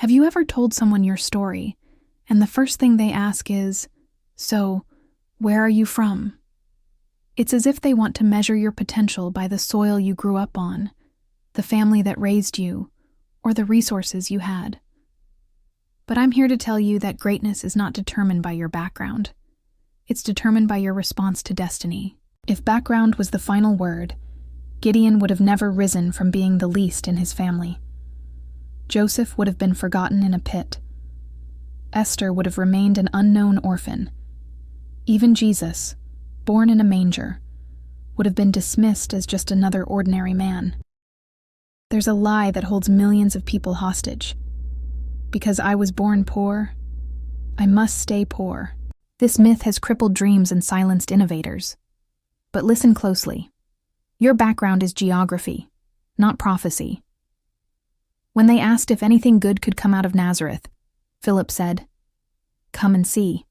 Have you ever told someone your story, and the first thing they ask is, "So, where are you from?" It's as if they want to measure your potential by the soil you grew up on, the family that raised you, or the resources you had. But I'm here to tell you that greatness is not determined by your background. It's determined by your response to destiny. If background was the final word, Gideon would have never risen from being the least in his family. Joseph would have been forgotten in a pit. Esther would have remained an unknown orphan. Even Jesus, born in a manger, would have been dismissed as just another ordinary man. There's a lie that holds millions of people hostage. Because I was born poor, I must stay poor. This myth has crippled dreams and silenced innovators. But listen closely. Your background is geography, not prophecy. When they asked if anything good could come out of Nazareth, Philip said, "Come and see."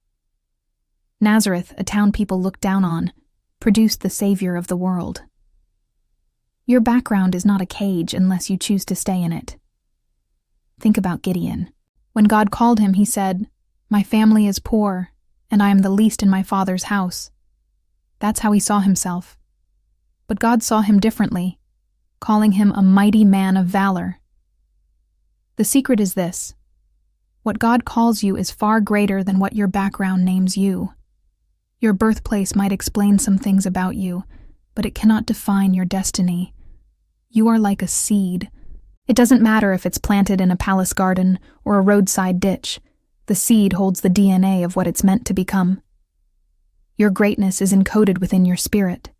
Nazareth, a town people looked down on, produced the savior of the world. Your background is not a cage unless you choose to stay in it. Think about Gideon. When God called him, he said, "My family is poor, and I am the least in my father's house." That's how he saw himself. But God saw him differently, calling him a mighty man of valor. The secret is this: what God calls you is far greater than what your background names you. Your birthplace might explain some things about you, but it cannot define your destiny. You are like a seed. It doesn't matter if it's planted in a palace garden or a roadside ditch. The seed holds the DNA of what it's meant to become. Your greatness is encoded within your spirit.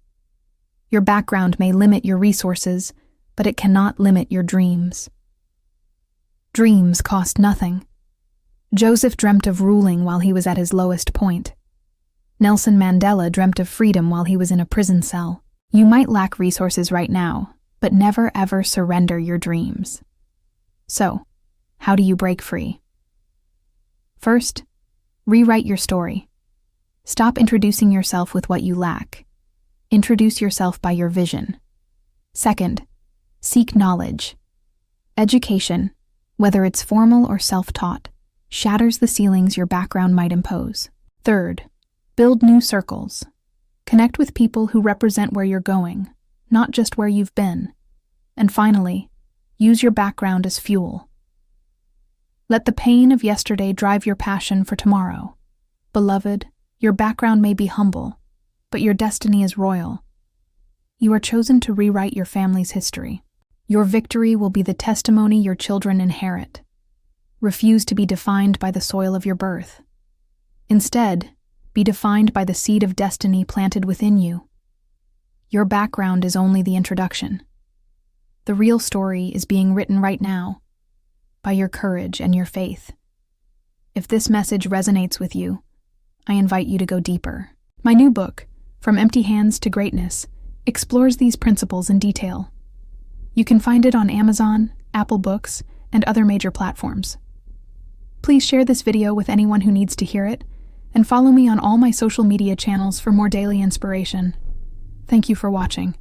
Your background may limit your resources, but it cannot limit your dreams. Dreams cost nothing. Joseph dreamt of ruling while he was at his lowest point. Nelson Mandela dreamt of freedom while he was in a prison cell. You might lack resources right now, but never ever surrender your dreams. So, how do you break free? First, rewrite your story. Stop introducing yourself with what you lack. Introduce yourself by your vision. Second, seek knowledge. Education, whether it's formal or self-taught, shatters the ceilings your background might impose. Third, build new circles. Connect with people who represent where you're going, not just where you've been. And finally, use your background as fuel. Let the pain of yesterday drive your passion for tomorrow. Beloved, your background may be humble, but your destiny is royal. You are chosen to rewrite your family's history. Your victory will be the testimony your children inherit. Refuse to be defined by the soil of your birth. Instead, be defined by the seed of destiny planted within you. Your background is only the introduction. The real story is being written right now, by your courage and your faith. If this message resonates with you, I invite you to go deeper. My new book, From Empty Hands to Greatness, explores these principles in detail. You can find it on Amazon, Apple Books, and other major platforms. Please share this video with anyone who needs to hear it, and follow me on all my social media channels for more daily inspiration. Thank you for watching.